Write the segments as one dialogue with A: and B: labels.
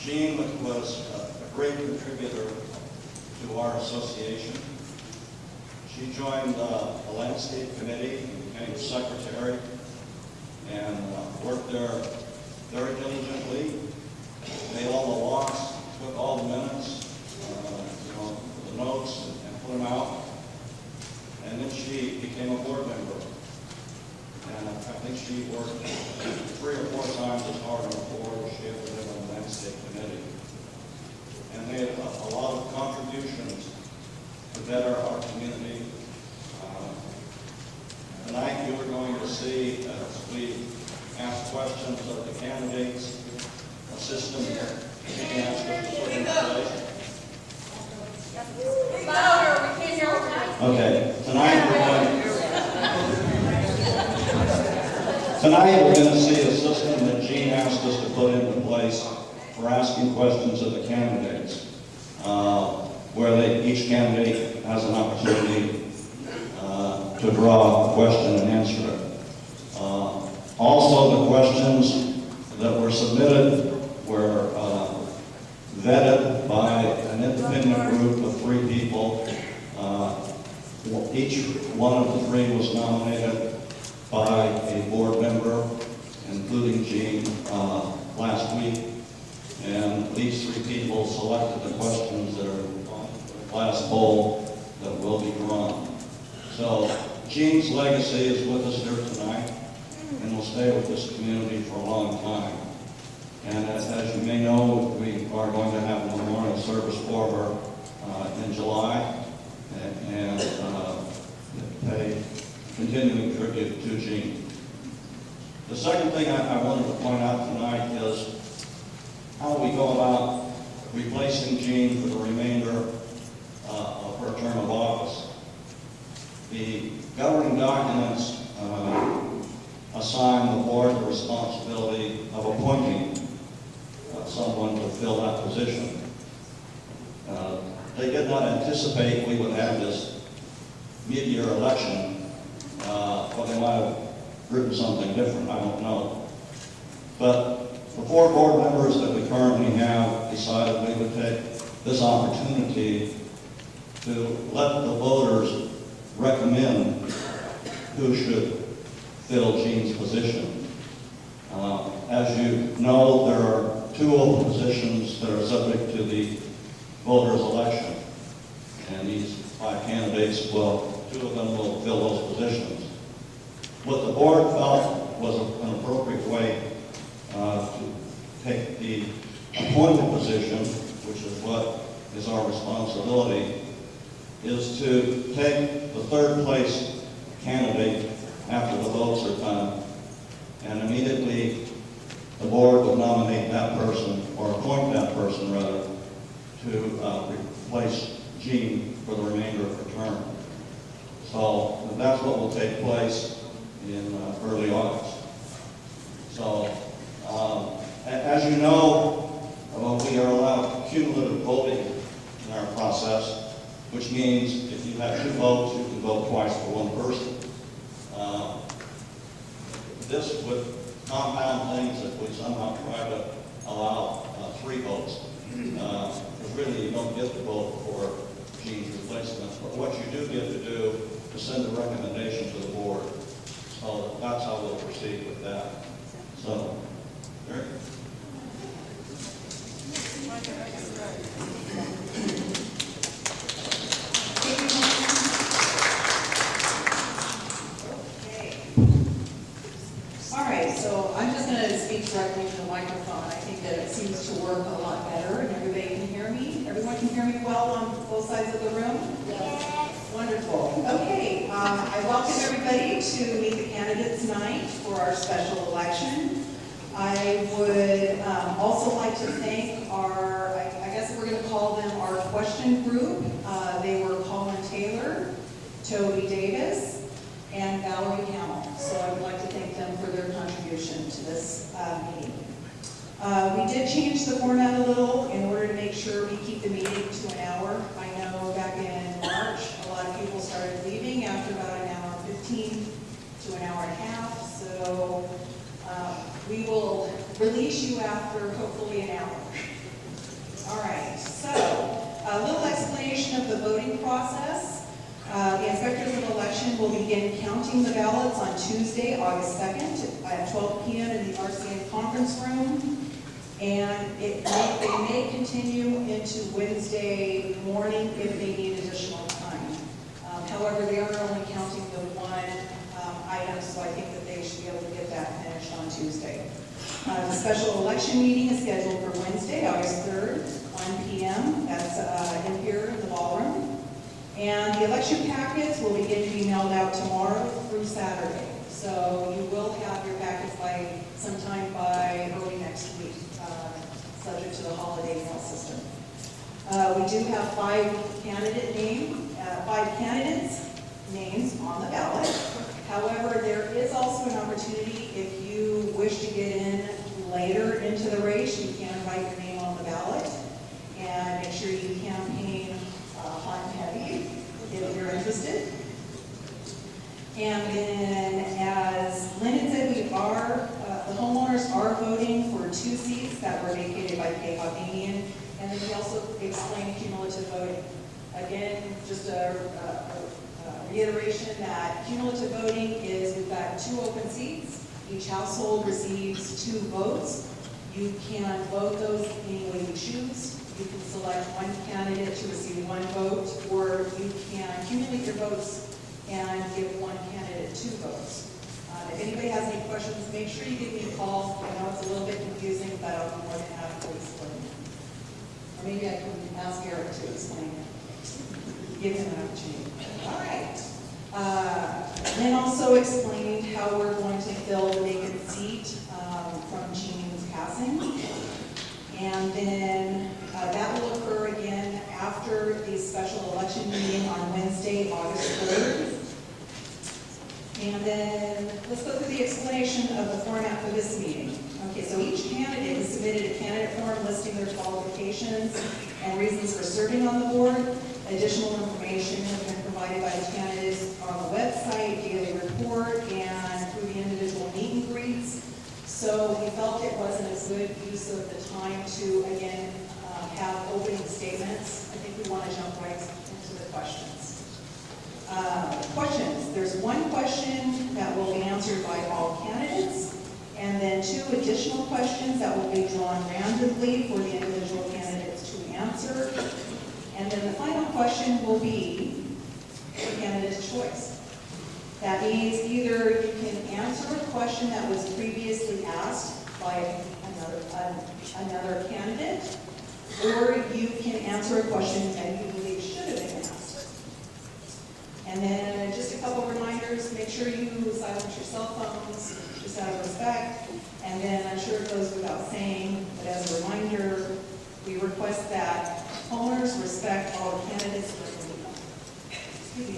A: Jean was a great contributor to our association. She joined the landscape committee and became secretary and worked there very diligently, made all the walks, took all the minutes, the notes, and put them out. And then she became a board member. And I think she worked 3 or 4 times as hard on the board as she ever did on the landscape committee. And made a lot of contributions to better our community. Tonight you are going to see, as we ask questions of the candidates, a system being asked us to put into place.
B: Louder, we can't hear you.
A: Okay, tonight we're going to see a system that Jean asked us to put into place for asking questions of the candidates, where each candidate has an opportunity to draw a question and answer it. Also, the questions that were submitted were vetted by an independent group of 3 people. Each one of the 3 was nominated by a board member, including Jean, last week. And these 3 people selected the questions that are on the last poll that will be drawn. So Jean's legacy is with us here tonight and will stay with this community for a long time. And as you may know, we are going to have a memorial service for her in July and pay continuing tribute to Jean. The second thing I wanted to point out tonight is how we go about replacing Jean for the remainder of her term of office. The governing documents assign the board the responsibility of appointing someone to fill that position. They did not anticipate we would have this mid-year election, or they might have written something different, I don't know. But the 4 board members that we currently have decided we would take this opportunity to let the voters recommend who should fill Jean's position. As you know, there are 2 open positions that are subject to the voters' election. And these 5 candidates, well, 2 of them will fill those positions. What the board felt was an appropriate way to take the appointed position, which is what is our responsibility, is to take the 3rd place candidate after the votes are done, and immediately the board would nominate that person, or appoint that person rather, to replace Jean for the remainder of her term. So that's what will take place in early August. So as you know, we are allowed cumulative voting in our process, which means if you have 2 votes, you can vote twice for 1 person. This would compound things if we somehow try to allow 3 votes. Because really you don't get to vote for Jean's replacement. But what you do get to do is send a recommendation to the board. So that's how we'll proceed with that. So, Eric?
C: All right, so I'm just going to speak directly to the microphone. I think that it seems to work a lot better, and everybody can hear me. Everyone can hear me well on both sides of the room? Yes. Wonderful. Okay, I welcome everybody to meet the candidates tonight for our special election. I would also like to thank our, I guess we're going to call them our question group. They were Colin Taylor, Toby Davis, and Valerie Hamill. So I would like to thank them for their contribution to this meeting. We did change the format a little in order to make sure we keep the meeting to an hour. I know back in March, a lot of people started leaving after about an hour 15 to an hour and a half. So we will release you after hopefully an hour. All right, so a little explanation of the voting process. The inspectors of election will begin counting the ballots on Tuesday, August 2nd at 12 p.m. in the RCN conference room. And they may continue into Wednesday morning if they need additional time. However, they are only counting the one item, so I think that they should be able to get that finished on Tuesday. The special election meeting is scheduled for Wednesday, August 3rd, 1 p.m. That's in here in the ballroom. And the election packets will begin to be mailed out tomorrow through Saturday. So you will have your packets by sometime by early next week, subject to the holiday mail system. We do have five candidates' names on the ballot. However, there is also an opportunity if you wish to get in later into the race, you can write your name on the ballot and make sure you campaign hot and heavy if you're interested. And then, as Lyndon said, the homeowners are voting for 2 seats that were vacated by Kay Hovnanian. And then he also explained cumulative voting. Again, just a reiteration that cumulative voting is we've got 2 open seats. Each household receives 2 votes. You can vote those any way you choose. You can select one candidate to receive 1 vote, or you can accumulate your votes and give one candidate 2 votes. If anybody has any questions, make sure you give me a call. I know it's a little bit confusing, but I'll be more than happy to explain it. Or maybe I can ask Eric to explain it. Give him an opportunity. All right. Then also explained how we're going to fill the vacant seat from Jean's passing. And then that will occur again after the special election meeting on Wednesday, August 3rd. And then let's go through the explanation of the format for this meeting. Okay, so each candidate has submitted a candidate form listing their qualifications and reasons for serving on the board. Additional information has been provided by the candidates on the website, daily report, and through the individual meet and greets. So we felt it wasn't a good use of the time to, again, have opening statements. I think we want to jump right into the questions. Questions. There's 1 question that will be answered by all candidates, and then 2 additional questions that will be drawn randomly for the individual candidates to answer. And then the final question will be the candidate's choice. That means either you can answer a question that was previously asked by another candidate, or you can answer a question that you believe should have been asked. And then just a couple reminders, make sure you silence your cell phones, just out of respect. And then I'm sure it goes without saying, but as a reminder, we request that homeowners respect all candidates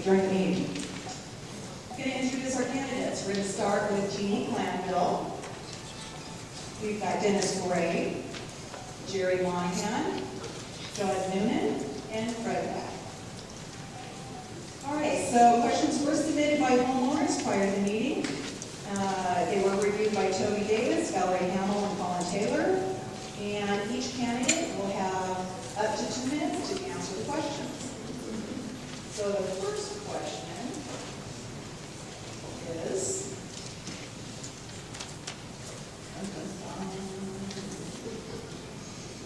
C: during the meeting. I'm going to introduce our candidates. We're going to start with Jeannie Glanville. We've got Dennis Gray, Jerry Monahan, John Noonan, and Fred Beck. All right, so questions were submitted by homeowners prior to the meeting. They were reviewed by Toby Davis, Valerie Hamill, and Colin Taylor. And each candidate will have up to 2 minutes to answer the questions. So the first question is,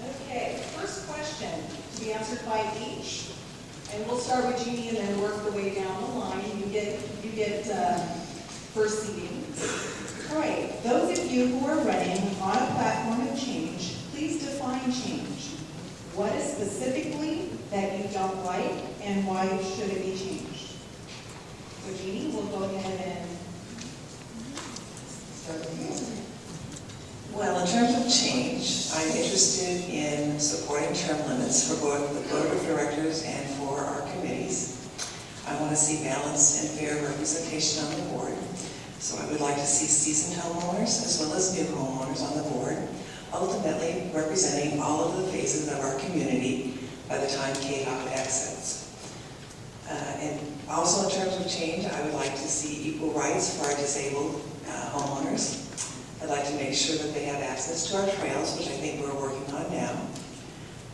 C: okay, first question to be answered by each. And we'll start with Jeannie and then work the way down the line. You get first seating. All right, those of you who are running on a platform of change, please define change. What is specifically that you don't like and why should it be changed? So Jeannie, we'll go ahead and start with you.
D: Well, in terms of change, I'm interested in supporting term limits for both the board of directors and for our committees. I want to see balanced and fair representation on the board. So I would like to see seasoned homeowners as well as new homeowners on the board, ultimately representing all of the phases of our community by the time KDOT exits. And also in terms of change, I would like to see equal rights for our disabled homeowners. I'd like to make sure that they have access to our trails, which I think we're working on now.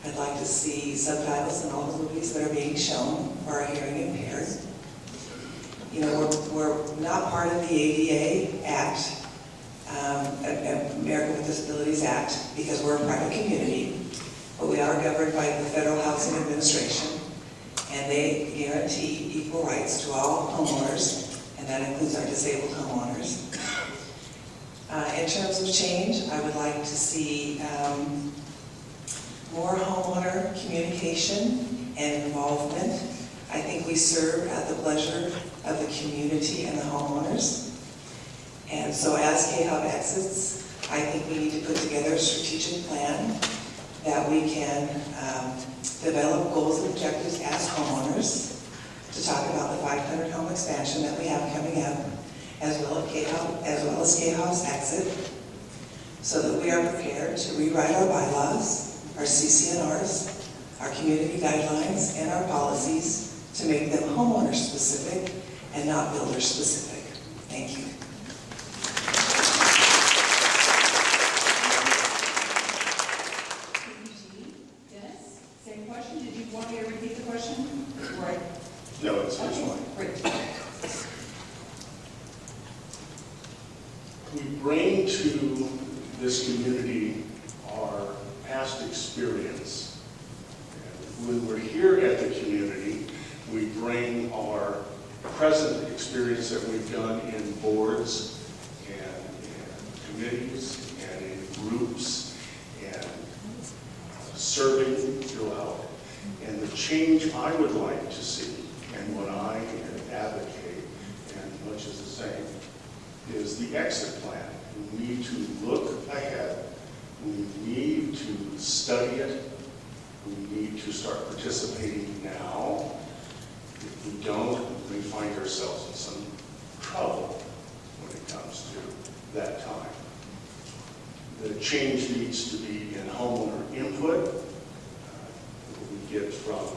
D: I'd like to see subtitles in all the movies that are being shown for our hearing impaired. You know, we're not part of the ADA Act, American with Disabilities Act, because we're a private community, but we are governed by the Federal Housing Administration, and they guarantee equal rights to all homeowners, and that includes our disabled homeowners. In terms of change, I would like to see more homeowner communication and involvement. I think we serve at the pleasure of the community and the homeowners. And so as K-Hub exits, I think we need to put together a strategic plan that we can develop goals and objectives as homeowners to talk about the 500 home expansion that we have coming up, as well as K-Hub's exit, so that we are prepared to rewrite our bylaws, our CCNRs, our community guidelines, and our policies to make them homeowner-specific and not builder-specific. Thank you.
C: Dennis, same question. Did you want me to repeat the question? Right.
E: No, it's
C: Okay,
E: fine.
C: great.
E: We bring to this community our past experience. And when we're here at the community, we bring our present experience that we've done in boards and committees and in groups and serving throughout. And the change I would like to see, and what I advocate, and much is the same, is the exit plan. We need to look ahead. We need to study it. We need to start participating now. If we don't, we find ourselves in some trouble when it comes to that time. The change needs to be in homeowner input. What we get from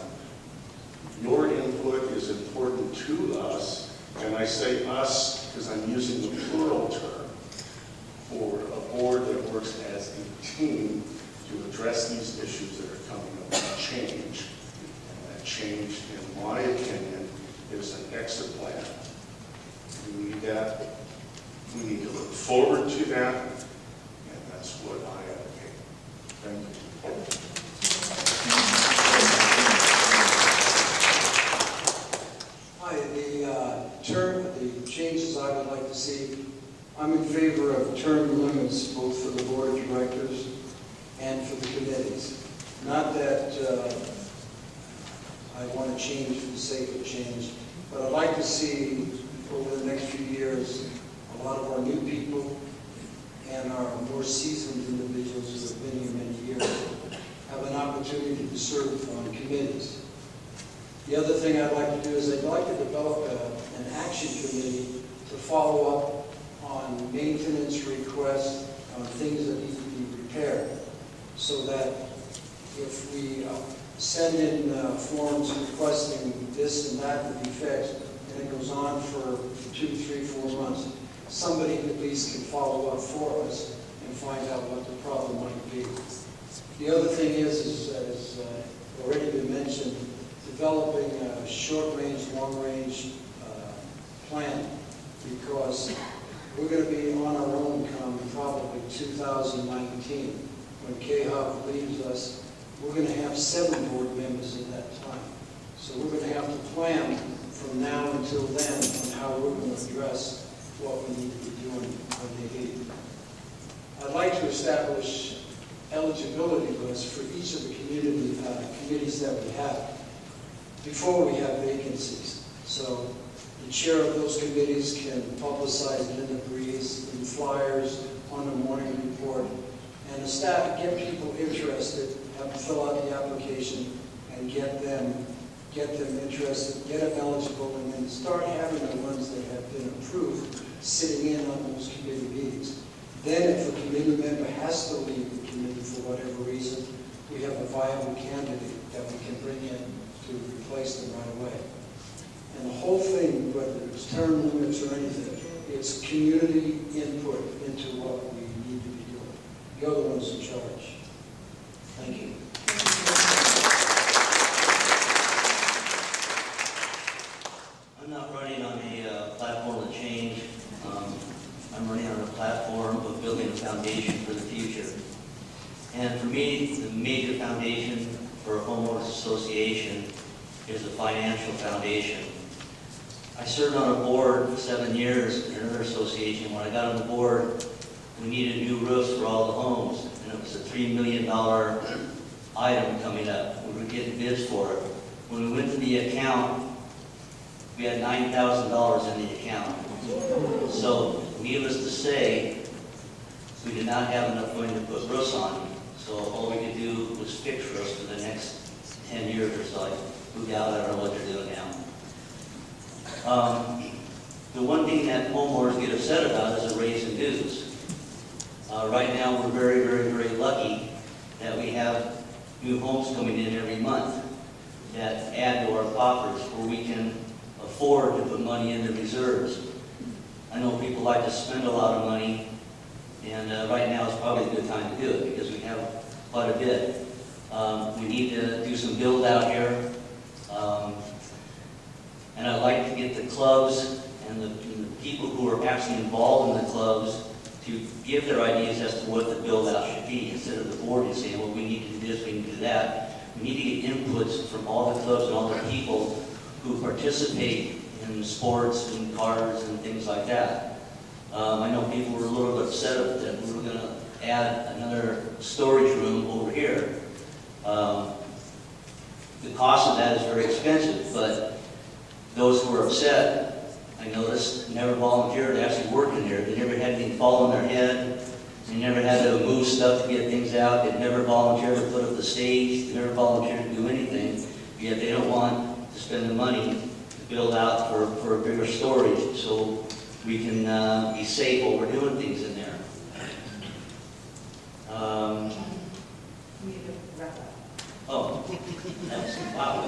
E: your input is important to us, and I say us because I'm using the plural term for a board that works as a team to address these issues that are coming up with change. And that change, in my opinion, is an exit plan. We need that. We need to look forward to that, and that's what I advocate. Thank you.
F: Hi, the changes I would like to see, I'm in favor of term limits both for the board of directors and for the committees. Not that I want to change for the sake of change, but I'd like to see over the next few years a lot of our new people and our more seasoned individuals who have been here many years have an opportunity to serve on committees. The other thing I'd like to do is I'd like to develop an action committee to follow up on maintenance requests, on things that need to be repaired, so that if we send in forms requesting this and that to be fixed, and it goes on for 2, 3, 4 months, somebody at least can follow up for us and find out what the problem might be. The other thing is as already been mentioned, developing a short-range, long-range plan, because we're going to be on our own come probably 2019. When K-Hub leaves us, we're going to have 7 board members in that time. So we're going to have to plan from now until then on how we're going to address what we need to be doing when they leave. I'd like to establish eligibility lists for each of the committees that we have before we have vacancies. So the chair of those committees can publicize it in the breeze, in flyers, on the morning report, and the staff get people interested, have them fill out the application, and get them interested, get them eligible, and then start having the ones that have been approved sitting in on those committee meetings. Then if a committee member has to leave the committee for whatever reason, we have a viable candidate that we can bring in to replace them right away. And the whole thing, whether it's term limits or anything, it's community input into what we need to be doing. You're the ones in charge. Thank you.
G: And for me, the major foundation for a homeowners association is a financial foundation. I served on a board for 7 years in another association. When I got on the board, we needed new roofs for all the homes, and it was a $3 million item coming up. We were getting bids for it. When we went to the account, we had $9,000 in the account. So needless to say, we did not have enough money to put roofs on. So all we could do was fix roofs for the next 10 years or so. I moved out, I don't know what they're doing now. The one thing that homeowners get upset about is a raise in dues. Right now, we're very, very, very lucky that we have new homes coming in every month that add to our coffers where we can afford to put money in the reserves. I know people like to spend a lot of money, and right now is probably a good time to do it because we have quite a bit. We need to do some build out here. And I'd like to get the clubs and the people who are actually involved in the clubs to give their ideas as to what the build out should be, instead of the board just saying, well, we need to do this, we need to do that. We need to get inputs from all the clubs and all the people who participate in sports and cars and things like that. I know people were a little bit upset that we were going to add another storage room over here. The cost of that is very expensive, but those who are upset, I noticed, never volunteered to actually work in there. They never had anything fall on their head. They never had to move stuff to get things out. They never volunteered to put up the stage. They never volunteered to do anything. Yet they don't want to spend the money to build out for a bigger storage so we can be safe while we're doing things in there.
C: We need to wrap up.
G: Oh, that's, wow.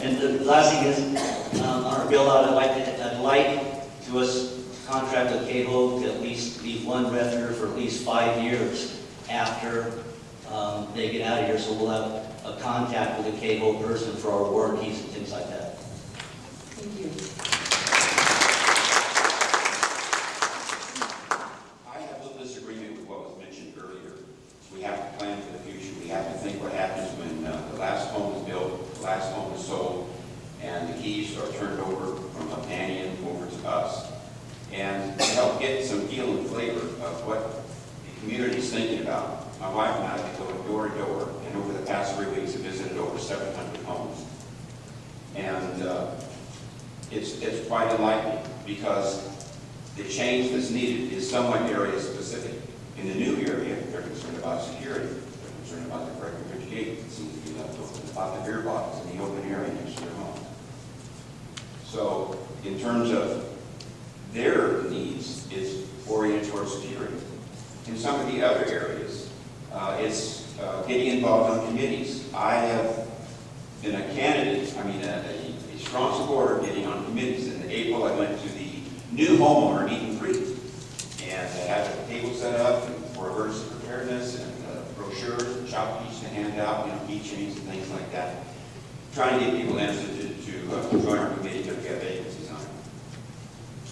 G: And the last thing is, on our build out, I'd like to us contract with Cable to at least be one renter for at least 5 years after they get out of here, so we'll have a contact with a Cable person for our warranties and things like that.
C: Thank you.
H: I have a disagreement with what was mentioned earlier. We have to plan for the future. We have to think what happens when the last home is built, the last home is sold, and the keys are turned over from Hovnanian over to us. And to help get some feel and flavor of what the community is thinking about, my wife and I have go door to door, and over the past 3 weeks have visited over 700 homes. And it's quite enlightening because the change that's needed is somewhat area specific. In the new area, they're concerned about security. They're concerned about the Breckenridge Gate that seems to be left open, about the beer bottles in the open area next to their home. So in terms of their needs, it's oriented towards security. In some of the other areas, it's getting involved on committees. I have been a candidate, a strong supporter of getting on committees. In April, I went to the new homeowner meet and greet. And they had a table set up for emergency preparedness and brochures and shop keys to hand out, keychains and things like that. Trying to get people interested to join our committee if we have vacancies on it.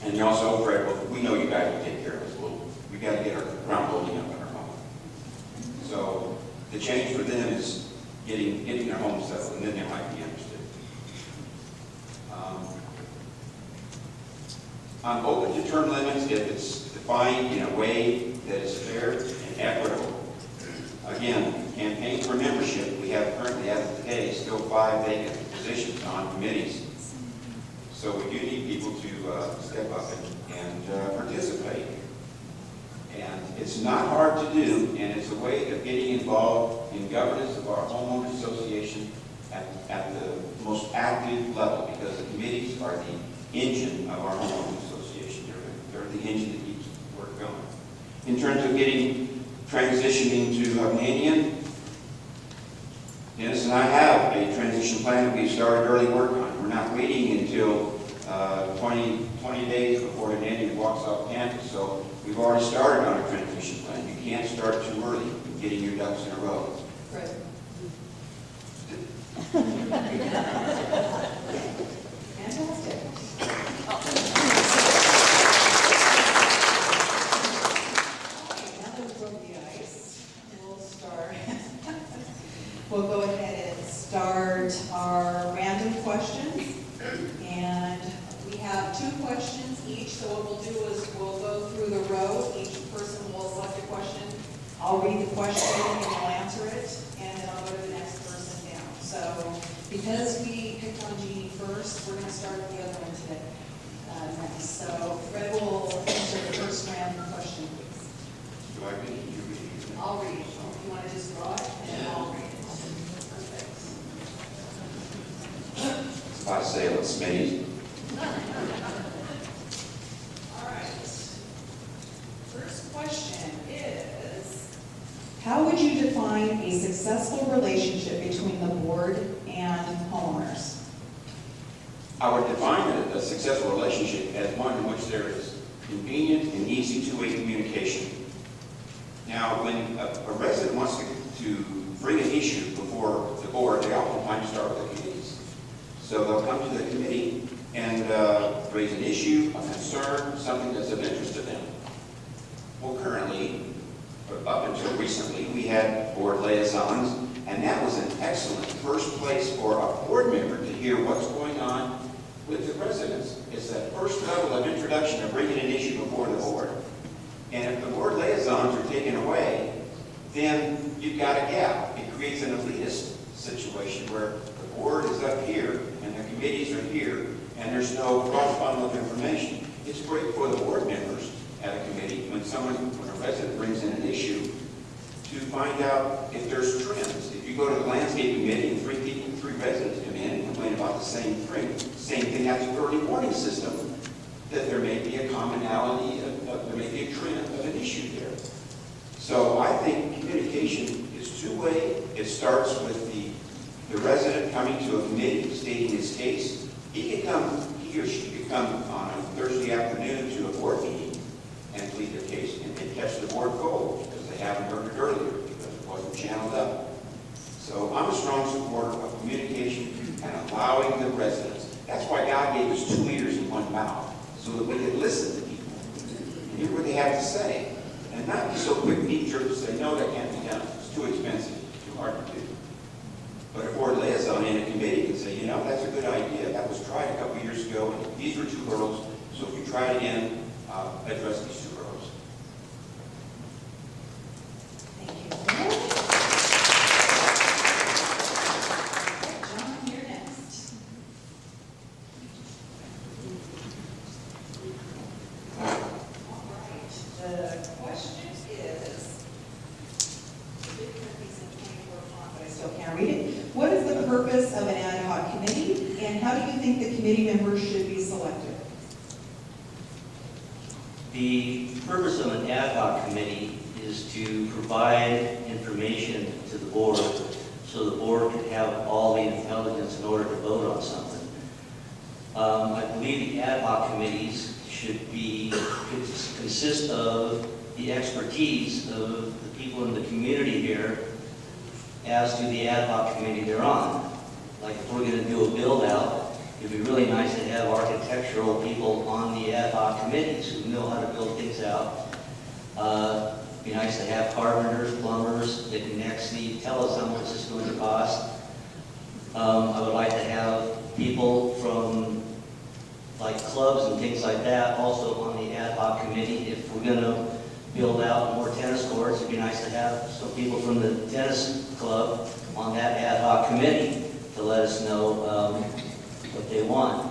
H: And they also, Fred, well, we know you guys will take care of us. We got to get our ground building up in our home. So the change for them is getting their home settled, and then they might be interested. I'm open to term limits if it's defined in a way that is fair and equitable. Again, campaign for membership, we have currently, as of today, still 5 vacant positions on committees. So we do need people to step up and participate. And it's not hard to do, and it's a way of getting involved in governance of our homeowners association at the most active level, because the committees are the engine of our homeowners association. They're the engine that keeps work going. In terms of transitioning to Hovnanian, Dennis and I have a transition plan that we started early work on. We're not waiting until 20 days before Hovnanian walks off campus, so we've already started on a transition plan. You can't start too early in getting your ducks in a row.
C: Right. Fantastic. Now that we broke the ice, we'll go ahead and start our random questions. And we have 2 questions each, so what we'll do is we'll go through the row. Each person will select a question. I'll read the question and you'll answer it, and then I'll go to the next person down. So because we picked on Jeannie first, we're going to start with the other one today. Next. So Fred will answer the first random question, please.
H: Do I read it? You read it?
C: I'll read it. You want to just draw it, and then I'll read it. Perfect.
H: If I say it, it's me.
C: All right. First question is, how would you define a successful relationship between the board and homeowners?
H: I would define a successful relationship as one in which there is convenient and easy two-way communication. Now, when a resident wants to bring an issue before the board, they oftentimes start with the committees. So they'll come to the committee and raise an issue, a concern, something that's of interest to them. Well, currently, up until recently, we had board liaisons, and that was an excellent first place for a board member to hear what's going on with the residents. It's that first level of introduction of bringing an issue before the board. And if the board liaisons are taken away, then you've got a gap. It creates an elitist situation where the board is up here and the committees are here, and there's no cross funnel of information. It's great for the board members at a committee when a resident brings in an issue to find out if there's trends. If you go to the landscape committee and 3 residents come in and complain about the same thing happens with the early warning system, that there may be a commonality, there may be a trend of an issue there. So I think communication is two-way. It starts with the resident coming to a committee, stating his case. He or she could come on a Thursday afternoon to a board meeting and plead their case, and they catch the board cold because they haven't heard it earlier, because it wasn't channeled up. So I'm a strong supporter of communication and allowing the residents. That's why God gave us 2 ears and 1 mouth, so that we could listen to people and hear what they have to say, and not be so quick knee-jerk to say, no, that can't be done. It's too expensive, too hard to do. But a board liaison in a committee can say, that's a good idea. That was tried a couple years ago, and these were 2 hurdles. So if you try it again, address these 2 hurdles.
C: Thank you. John, you're next. All right. The question is, I did print these in 24 font, but I still can't read it. What is the purpose of an ad hoc committee, and how do you think the committee members should be selected?
G: The purpose of an ad hoc committee is to provide information to the board so the board can have all the intelligence in order to vote on something. I believe the ad hoc committees should consist of the expertise of the people in the community here as to the ad hoc committee they're on. Like if we're going to do a build out, it'd be really nice to have architectural people on the ad hoc committees who know how to build things out. It'd be nice to have carpenters, plumbers that can actually tell us how much it's going to cost. I would like to have people from like clubs and things like that also on the ad hoc committee. If we're going to build out more tennis courts, it'd be nice to have some people from the tennis club on that ad hoc committee to let us know what they want.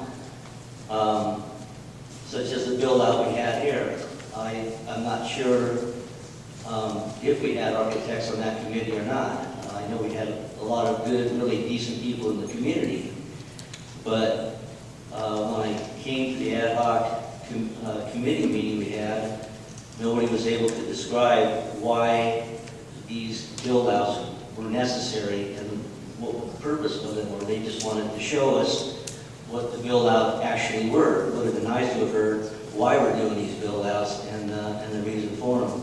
G: Such as the build out we had here. I'm not sure if we had architects on that committee or not. I know we had a lot of good, really decent people in the community. But when I came to the ad hoc committee meeting we had, nobody was able to describe why these build-outs were necessary and what the purpose of them were. They just wanted to show us what the build-out actually were. It would have been nice to have heard why we're doing these build-outs and the reason for them.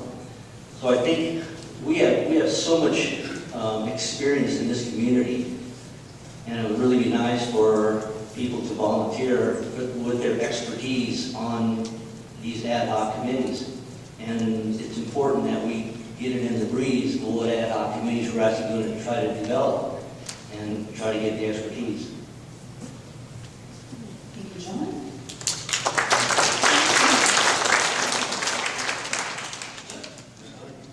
G: So I think we have so much experience in this community, and it would really be nice for people to volunteer with their expertise on these ad hoc committees. And it's important that we get it in the breeze of what ad hoc committees interested in it and try to develop and try to get the expertise.
C: Thank you, John.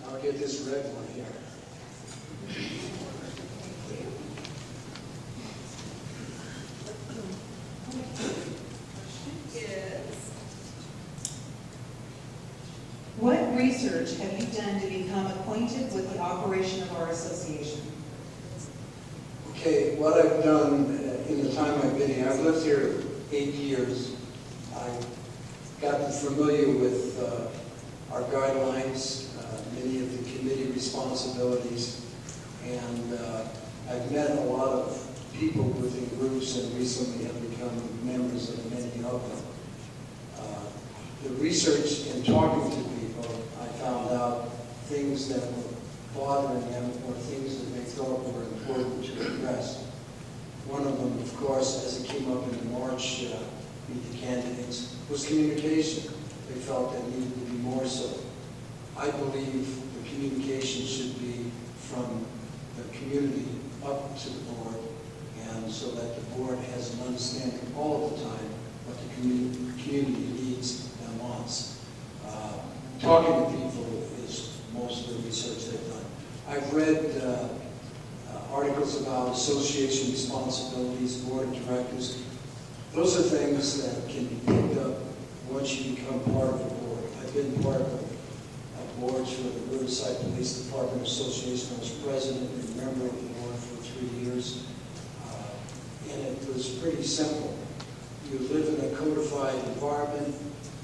F: I'll get this red one here.
C: What research have you done to become acquainted with the operation of our association?
F: Okay, what I've done in the time I've been here, I've lived here 8 years. I've gotten familiar with our guidelines, many of the committee responsibilities, and I've met a lot of people within groups and recently have become members of many of them. The research in talking to people, I found out things that were bothering them or things that they thought were important to address. One of them, of course, as it came up in the March Meet the Candidates, was communication. They felt that needed to be more so. I believe the communication should be from the community up to the board, and so that the board has an understanding all the time what the community needs and wants. Talking to people is most of the research they've done. I've read articles about association responsibilities, board of directors. Those are things that can be picked up once you become part of the board. I've been part of boards for the Riverside Police Department Association. I was president and member of the board for 3 years. And it was pretty simple. You live in a codified environment.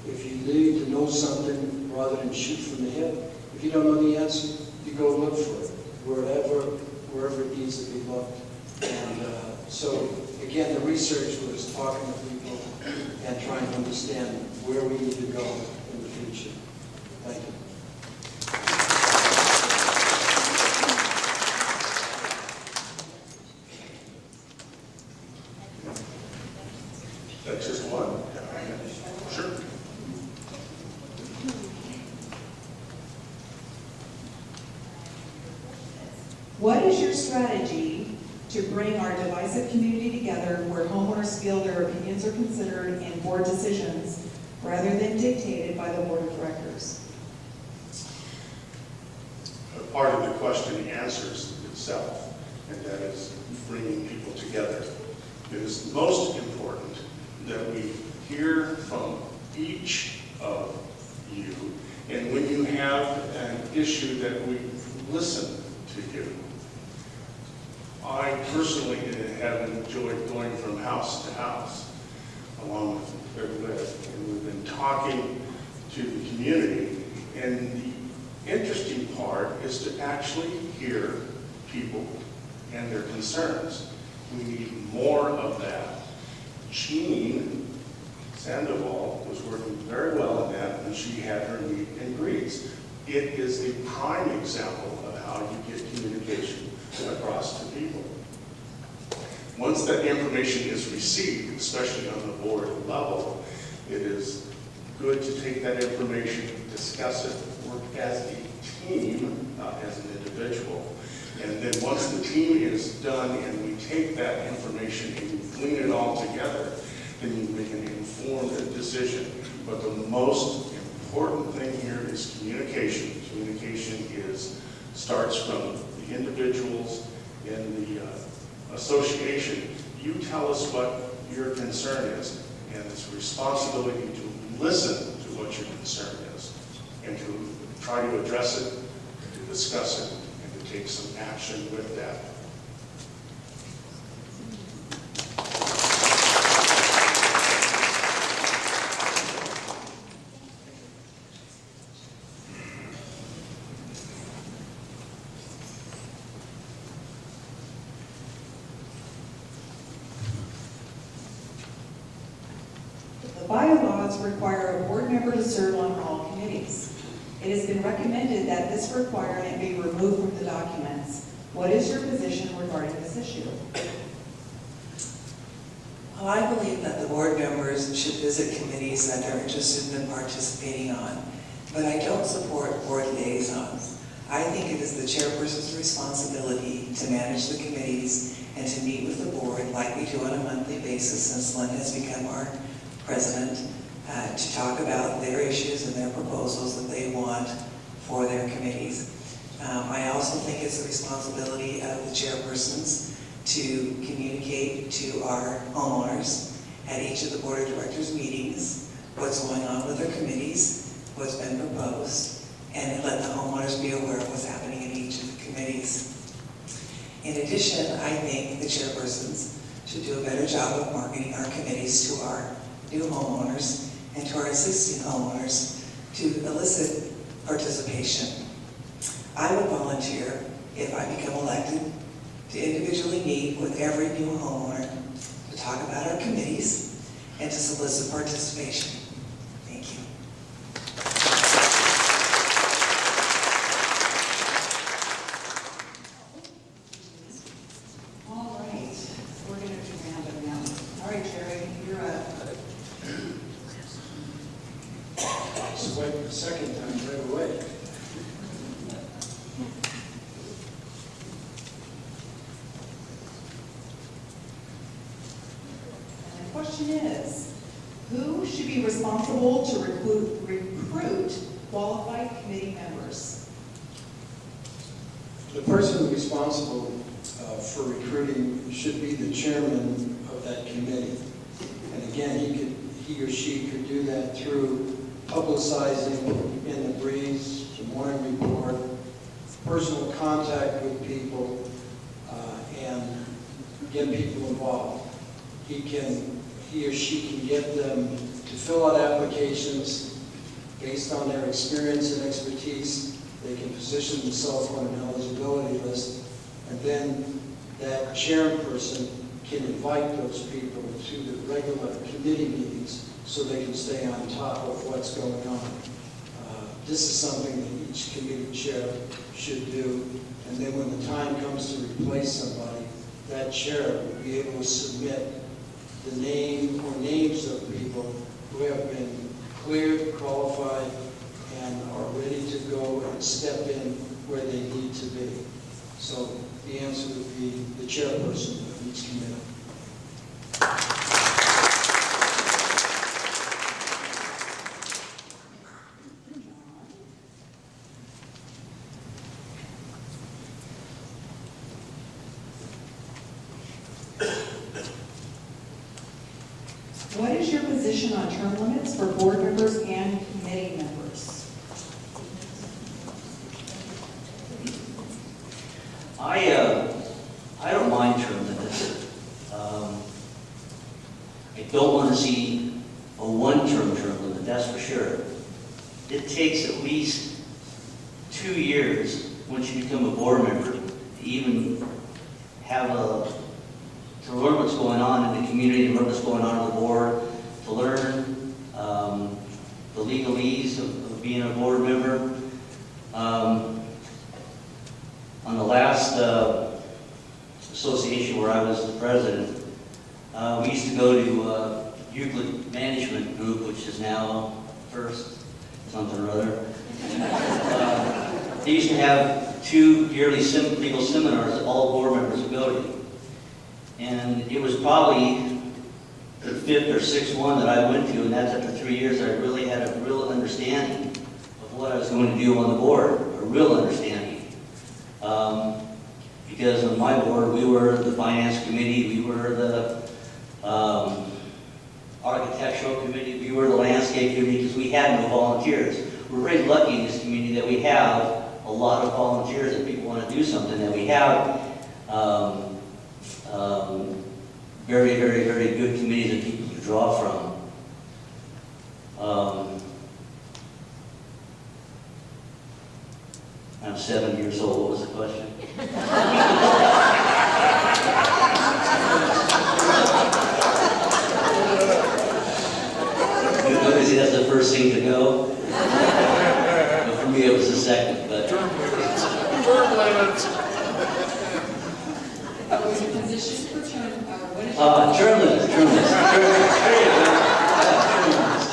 F: If you need to know something, rather than shoot from the hip, if you don't know the answer, you go look for it, wherever it needs to be looked. And so, again, the research was talking to people and trying to understand where we need to go in the future. Thank you.
E: That's just one? Sure.
C: What is your strategy to bring our divisive community together where homeowners feel their opinions are considered in board decisions rather than dictated by the board of directors?
E: Part of the question answers itself, and that is bringing people together. It is most important that we hear from each of you, and when you have an issue that we listen to you. I personally have enjoyed going from house to house along with where we live, and we've been talking to the community, and the interesting part is to actually hear people and their concerns. We need more of that. Jean Sandoval was working very well in that when she had her meet and greets. It is a prime example of how you get communication across to people. Once that information is received, especially on the board level, it is good to take that information, discuss it, work as a team, not as an individual. And then once the team is done and we take that information and we glean it all together, then you make an informed decision. But the most important thing here is communication. Communication starts from the individuals in the association. You tell us what your concern is, and it's a responsibility to listen to what your concern is and to try to address it, to discuss it, and to take some action with that.
C: The bylaws require a board member to serve on all committees. It has been recommended that this requirement be removed from the documents. What is your position regarding this issue?
D: Well, I believe that the board members should visit committees that they're interested in participating on, but I don't support board liaisons. I think it is the chairperson's responsibility to manage the committees and to meet with the board like we do on a monthly basis since Lynn has become our president, to talk about their issues and their proposals that they want for their committees. I also think it's the responsibility of the chairpersons to communicate to our homeowners at each of the board of directors meetings what's going on with their committees, what's been proposed, and let the homeowners be aware of what's happening in each of the committees. In addition, I think the chairpersons should do a better job of marketing our committees to our new homeowners and to our existing homeowners to elicit participation. I would volunteer, if I become elected, to individually meet with every new homeowner to talk about our committees and to solicit participation. Thank you.
C: All right, we're going to do random now. All right, Jerry, you're up.
F: Swipe the second time right away.
C: And the question is, who should be responsible to recruit qualified committee members?
F: The person responsible for recruiting should be the chairman of that committee. And again, he or she could do that through publicizing in the Breeze, the morning report, personal contact with people, and get people involved. He or she can get them to fill out applications based on their experience and expertise. They can position themselves on an eligibility list, and then that chairperson can invite those people to the regular committee meetings so they can stay on top of what's going on. This is something that each committee chair should do, and then when the time comes to replace somebody, that chair will be able to submit the name or names of people who have been cleared, qualified, and are ready to go and step in where they need to be. So the answer would be the chairperson of each committee.
C: What is your position on term limits for board members and committee members?
G: I don't mind term limits. I don't want to see a one-term term limit, that's for sure. It takes at least 2 years, once you become a board member, to even to learn what's going on in the community, to learn what's going on in the board, to learn the legalese of being a board member. On the last association where I was the president, we used to go to Euclid Management Group, which is now First something or other. They used to have 2 yearly legal seminars that all board members would go to. And it was probably the 5th or 6th one that I went to, and that's after 3 years that I really had a real understanding of what I was going to do on the board, a real understanding. Because on my board, we were the finance committee, we were the architectural committee, we were the landscape committee, because we had no volunteers. We're very lucky in this community that we have a lot of volunteers, that people want to do something, that we have very, very, very good committees that people to draw from. I'm 70 years old. What was the question? Obviously, that's the first thing to go. But for me, it was the second. But
C: What was your position for term, or what is your...
G: term limits. There you go. Yeah, term limits.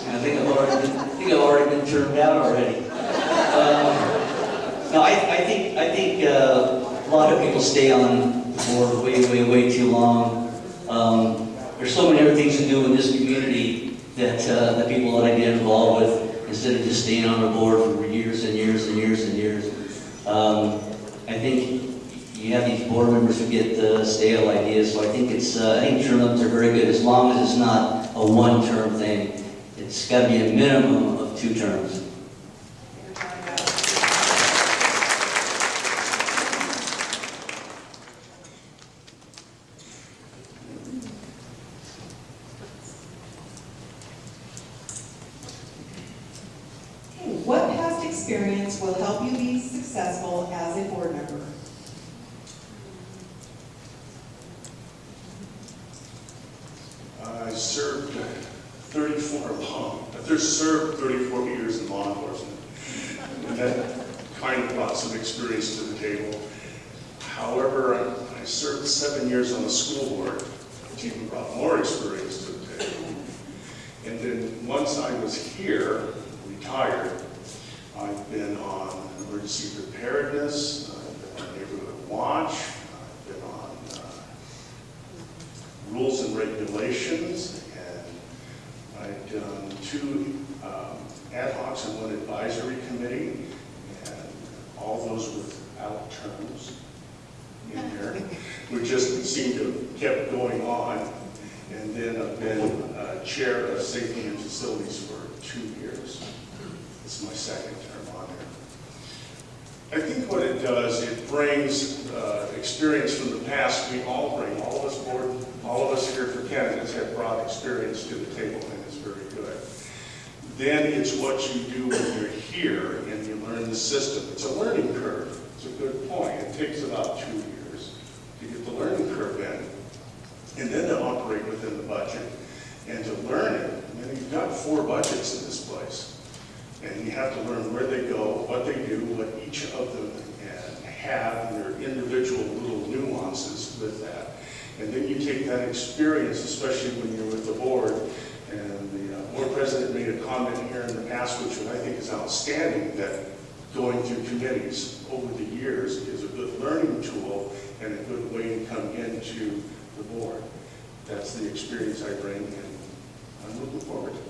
G: I think I've already been turned out already. No, I think a lot of people stay on the board way too long. There's so many other things to do in this community that the people that I get involved with, instead of just staying on the board for years and years and years and years. I think you have these board members who get stale ideas, so I think term limits are very good, as long as it's not a one-term thing. It's got to be a minimum of 2 terms.
C: What past experience will help you be successful as a board member?
E: I served 34 years in law enforcement. And that kind of brought some experience to the table. However, I served 7 years on the school board, which even brought more experience to the table. And then once I was here, retired, I've been on emergency preparedness, I've been on neighborhood watch, I've been on rules and regulations, and I've done 2 ad hocs and 1 advisory committee, and all those without terms in there. We just seemed to have kept going on. And then I've been chair of safety and facilities for 2 years. It's my 2nd term on there. I think what it does, it brings experience from the past. We all bring, all of us here for candidates have brought experience to the table, and it's very good. Then it's what you do when you're here and you learn the system. It's a learning curve. It's a good point. It takes about 2 years to get the learning curve in, and then to operate within the budget and to learn it. I mean, you've got 4 budgets in this place. And you have to learn where they go, what they do, what each of them have, and their individual little nuances with that. And then you take that experience, especially when you're with the board, and the board president made a comment here in the past, which I think is outstanding, that going through committees over the years is a good learning tool and a good way to come into the board. That's the experience I bring, and I'm looking forward to it.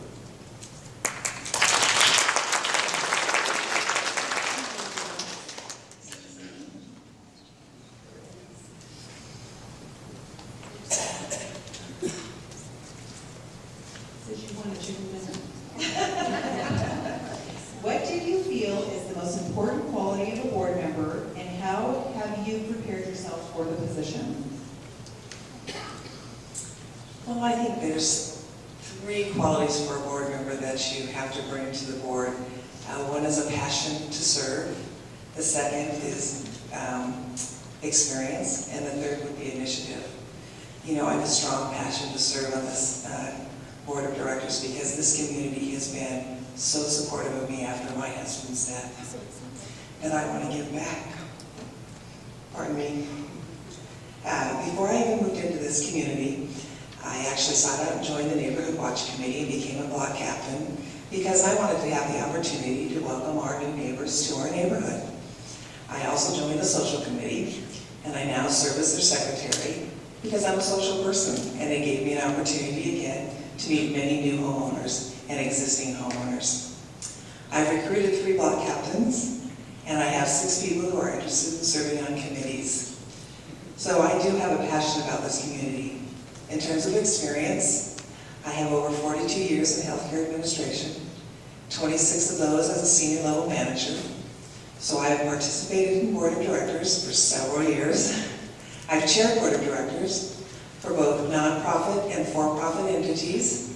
C: What do you feel is the most important quality of a board member, and how have you prepared yourself for the position?
D: Well, I think there's 3 qualities for a board member that you have to bring to the board. One is a passion to serve. The second is experience, and the third would be initiative. You know, I have a strong passion to serve on this board of directors because this community has been so supportive of me after my husband's death, and I want to give back. Pardon me. Before I even moved into this community, I actually sought out and joined the Neighborhood Watch Committee and became a block captain because I wanted to have the opportunity to welcome our new neighbors to our neighborhood. I also joined the social committee, and I now serve as their secretary because I'm a social person, and it gave me an opportunity again to meet many new homeowners and existing homeowners. I've recruited 3 block captains, and I have 6 people who are interested in serving on committees. So I do have a passion about this community. In terms of experience, I have over 42 years in healthcare administration, 26 of those as a senior level manager. So I have participated in board of directors for several years. I've chaired board of directors for both nonprofit and for-profit entities.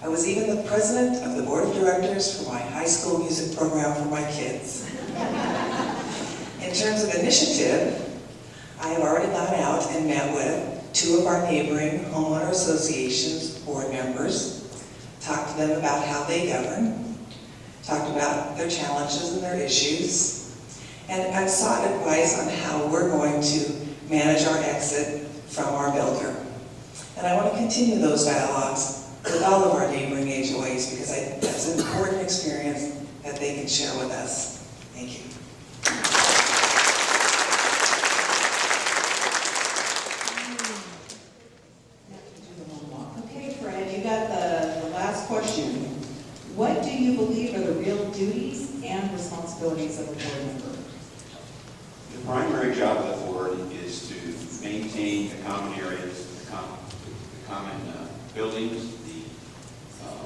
D: I was even the president of the board of directors for my high school music program for my kids. In terms of initiative, I have already gone out and met with 2 of our neighboring homeowner associations board members, talked to them about how they govern, talked about their challenges and their issues, and I've sought advice on how we're going to manage our exit from our builder. And I want to continue those dialogues with all of our neighboring HOAs because that's an important experience that they can share with us. Thank you.
H: The primary job of the board is to maintain the common areas, the common buildings, the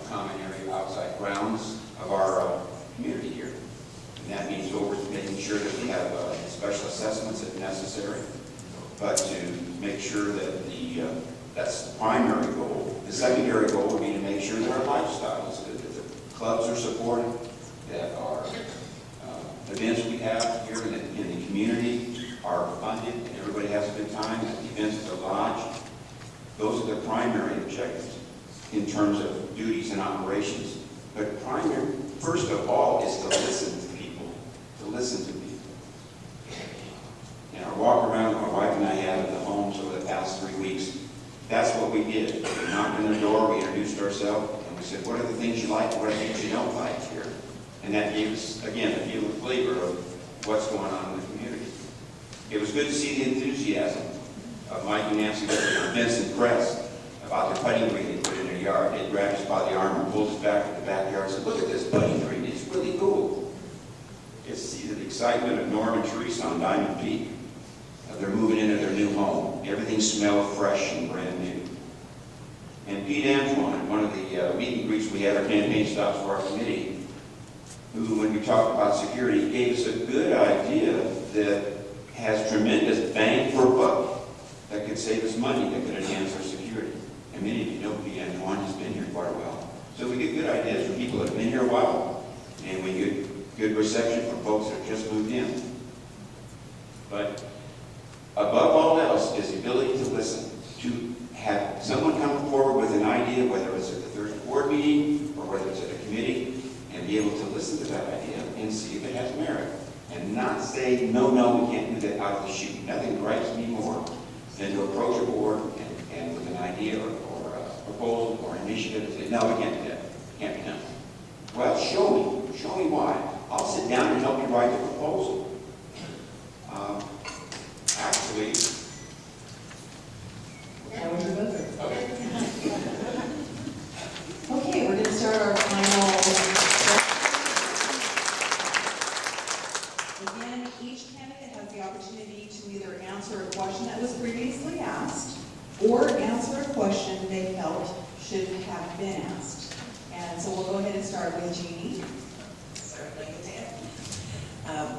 H: common area outside grounds of our community here. And that means making sure that we have special assessments if necessary, but to make sure that that's the primary goal. The secondary goal would be to make sure that our lifestyle is good, that the clubs are supported, that our events we have here in the community are funded, and everybody has a good time, that the events at the lodge. Those are the primary objectives in terms of duties and operations. But first of all, is to listen to people, to listen to people. And our walk around that my wife and I had in the homes over the past 3 weeks, that's what we did. We knocked on the door, we introduced ourselves, and we said, what are the things you like, what are the things you don't like here? And that gave us, again, a flavor of what's going on in the community. It was good to see the enthusiasm of Mike and Nancy and Vincent Press about the putting green they put in their yard. They grabbed us by the arm and pulled us back to the backyard and said, look at this putting green, it's really cool. It's to see the excitement of Norm and Teresa on Diamond Peak. They're moving into their new home. Everything smelled fresh and brand new. And Pete Antoine, one of the meet and greets we had, our campaign stops for our committee, who, when we talked about security, gave us a good idea that has tremendous bang for buck, that could save us money, that could enhance our security. And many of you know Pete Antoine has been here quite a while. So we get good ideas from people that have been here a while, and we get good reception from folks that have just moved in. But above all else is the ability to listen, to have someone come forward with an idea, whether it's at the Thursday board meeting or whether it's at a committee, and be able to listen to that idea and see if it has merit. And not say, no, we can't do that out of the chute. Nothing gripes me more than to approach a board and with an idea or a proposal or initiative and say, no, we can't do that. Can't be done. Well, show me why. I'll sit down and help you write the proposal. Actually,
C: That was your buzzer. Okay, we're going to start our final. Again, each candidate has the opportunity to either answer a question that was previously asked or answer a question they felt should have been asked. And so we'll go ahead and start with Jeannie.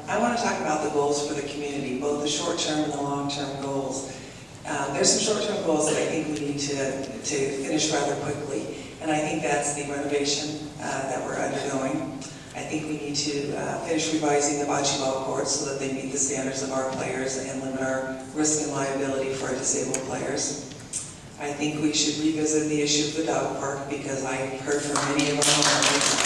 D: I want to talk about the goals for the community, both the short-term and the long-term goals. There's some short-term goals that I think we need to finish rather quickly, and I think that's the renovation that we're undergoing. I think we need to finish revising the bocce ball courts so that they meet the standards of our players and limit our risk and liability for our disabled players. I think we should revisit the issue of the dog park because I heard from many of our homeowners.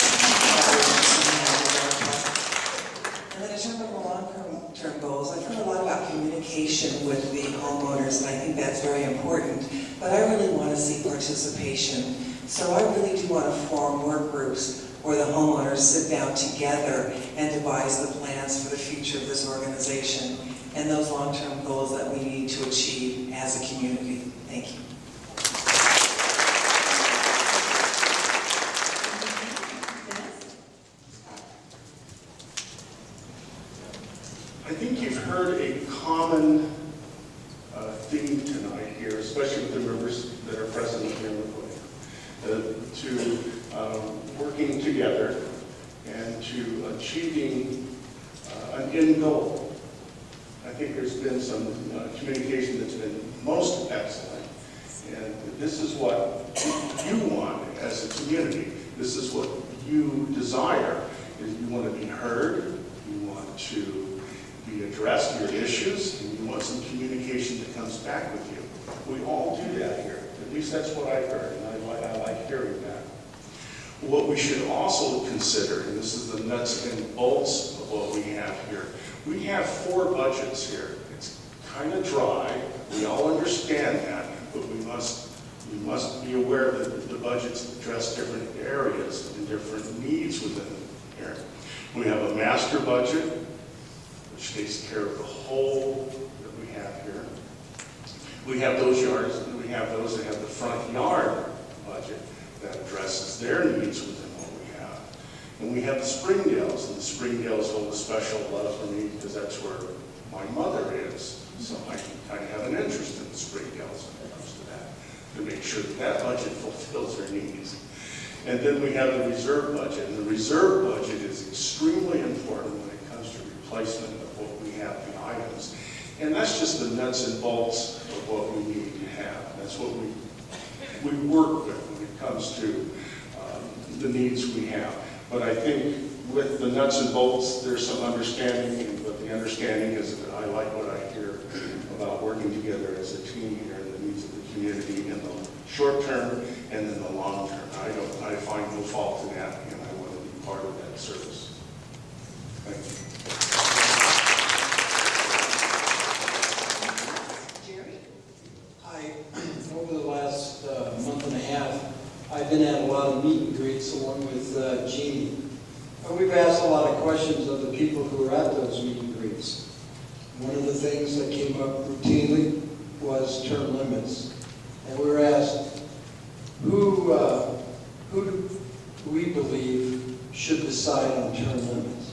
D: And then in terms of the long-term goals, I've heard a lot about communication with the homeowners, and I think that's very important. But I really want to see participation. So I really do want to form work groups where the homeowners sit down together and devise the plans for the future of this organization and those long-term goals that we need to achieve as a community. Thank you.
E: I think you've heard a common theme tonight here, especially with the members that are present here in the podium, to working together and to achieving an end goal. I think there's been some communication that's been most excellent, and this is what you want as a community. This is what you desire. Is you want to be heard, you want to be addressed, your issues, and you want some communication that comes back with you. We all do that here. At least that's what I've heard, and I like hearing that. What we should also consider, and this is the nuts and bolts of what we have here, we have 4 budgets here. It's kind of dry. We all understand that, but we must be aware that the budgets address different areas and different needs within here. We have a master budget, which takes care of the whole that we have here. We have those that have the front yard budget that addresses their needs within what we have. And we have the Springdales, and the Springdales hold a special love for me because that's where My mother is, so I kind of have an interest in the Springdales when it comes to that, to make sure that that budget fulfills their needs. And then we have the reserve budget, and the reserve budget is extremely important when it comes to replacement of what we have, the items. And that's just the nuts and bolts of what we need to have. That's what we work with when it comes to the needs we have. But I think with the nuts and bolts, there's some understanding, but the understanding is that I like what I hear about working together as a team here and the needs of the community in the short term and in the long term. I find no fault in that, and I want to be part of that service. Thank you.
C: Jerry?
F: Over the last month and a half, I've been at a lot of meet and greets along with Jeannie. And we've asked a lot of questions of the people who are at those meet and greets. One of the things that came up routinely was term limits. And we were asked, who do we believe should decide on term limits?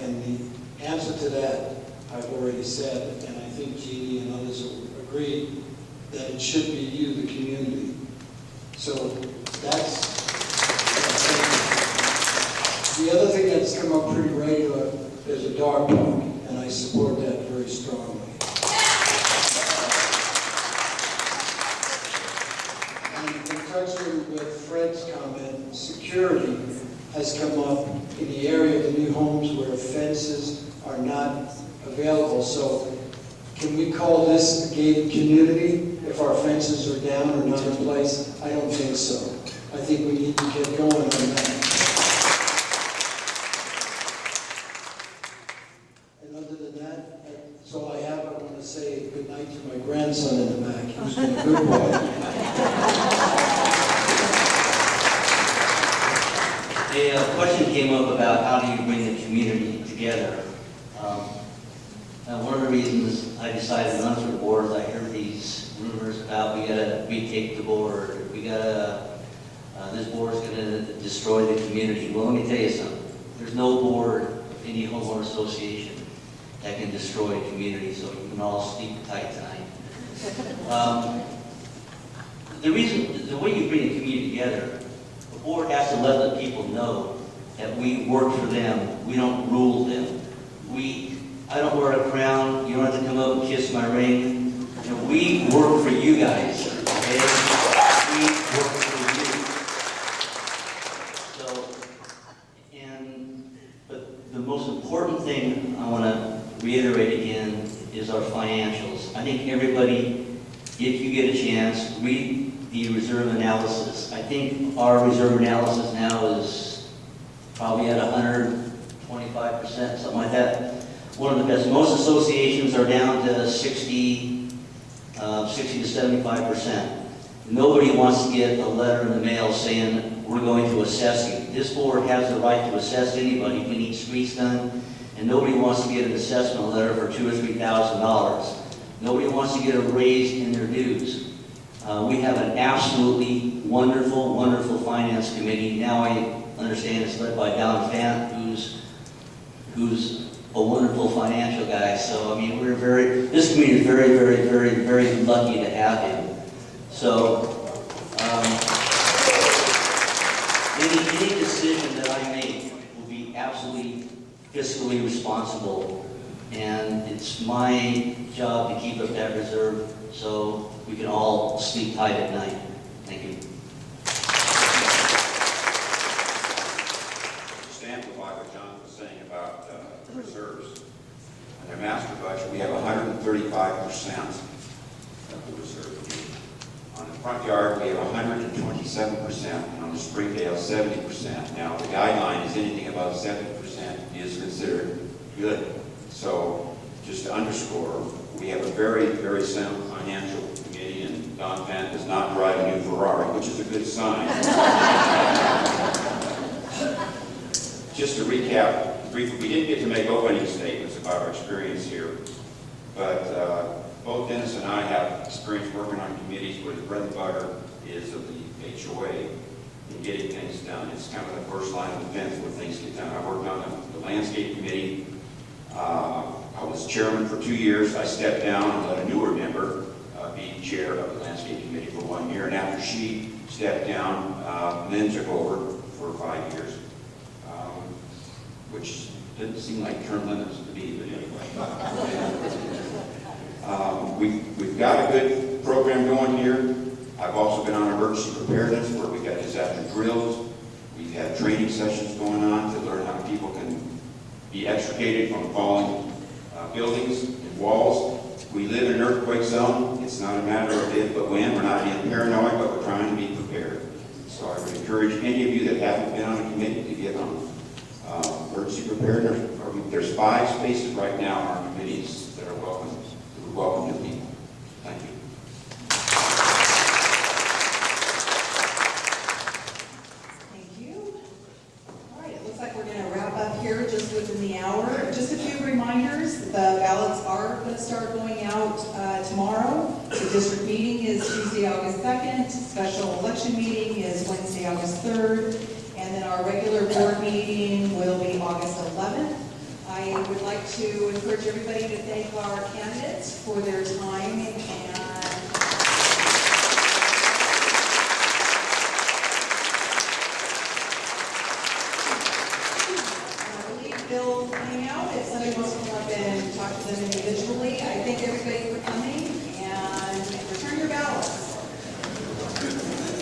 F: And the answer to that, I've already said, and I think Jeannie and others will agree, that it should be you, the community. So that's the other thing that's come up pretty regular is a dog park, and I support that very strongly. And in conjunction with Fred's comment, security has come up in the area of the new homes where fences are not available. So can we call this a gated community if our fences are down or not in place? I don't think so. I think we need to get going on that. And other than that, that's all I have. I want to say good night to my grandson in the back. He's been a good boy.
G: A question came up about how do you bring the community together. One of the reasons I decided to run for the board is I heard these rumors about we gotta retake the board, this board's gonna destroy the community. Well, let me tell you something. There's no board of any homeowner association that can destroy a community, so you can all sleep tight tonight. The way you bring the community together, the board has to let the people know that we work for them. We don't rule them. I don't wear a crown. You don't have to come up and kiss my ring. You know, we work for you guys. Okay? We work for you. But the most important thing I want to reiterate again is our financials. I think everybody, if you get a chance, read the reserve analysis. I think our reserve analysis now is probably at 125%, something like that. One of the best. Most associations are down to 60 to 75%. Nobody wants to get a letter in the mail saying, we're going to assess you. This board has the right to assess anybody if we need streets done, and nobody wants to get an assessment letter for $2,000 or $3,000. Nobody wants to get a raise in their dues. We have an absolutely wonderful, wonderful finance committee. Now I understand it's led by Don Fant, who's a wonderful financial guy. So, I mean, this community is very, very, very, very lucky to have him. So, any decision that I make will be absolutely fiscally responsible. And it's my job to keep up that reserve so we can all sleep tight at night. Thank you.
H: Just to amplify what John was saying about reserves. In their master budget, we have 135% of the reserve. On the front yard, we have 127%, and on the Springdale, 70%. Now, the guideline is anything above 70% is considered good. So, just to underscore, we have a very, very sound financial committee, and Don Fant does not drive a new Ferrari, which is a good sign. Just to recap briefly, we didn't get to make opening statements about our experience here, but both Dennis and I have experience working on committees where the bread and butter is of the HOA in getting things done. It's kind of the first line of defense where things get done. I worked on the landscape committee. I was chairman for 2 years. I stepped down and let a newer member be chair of the landscape committee for 1 year. And after she stepped down, Lynn took over for 5 years, which didn't seem like term limits to me, but anyway. We've got a good program going here. I've also been on emergency preparedness where we got disaster drills. We've had training sessions going on to learn how people can be extricated from falling buildings and walls. We live in an earthquake zone. It's not a matter of if but when. We're not being paranoid, but we're trying to be prepared. So I would encourage any of you that haven't been on a committee to get on emergency preparedness. There's 5 spaces right now in our committees that are welcome new people. Thank you.
C: Thank you. All right, it looks like we're going to wrap up here just within the hour. Just a few reminders, the ballots are going to start going out tomorrow. The district meeting is Tuesday, August 2nd. Special election meeting is Wednesday, August 3rd. And then our regular board meeting will be August 11th. I would like to encourage everybody to thank our candidates for their time and Bill hang out if somebody wants to come up and talk to them individually. I thank everybody for coming.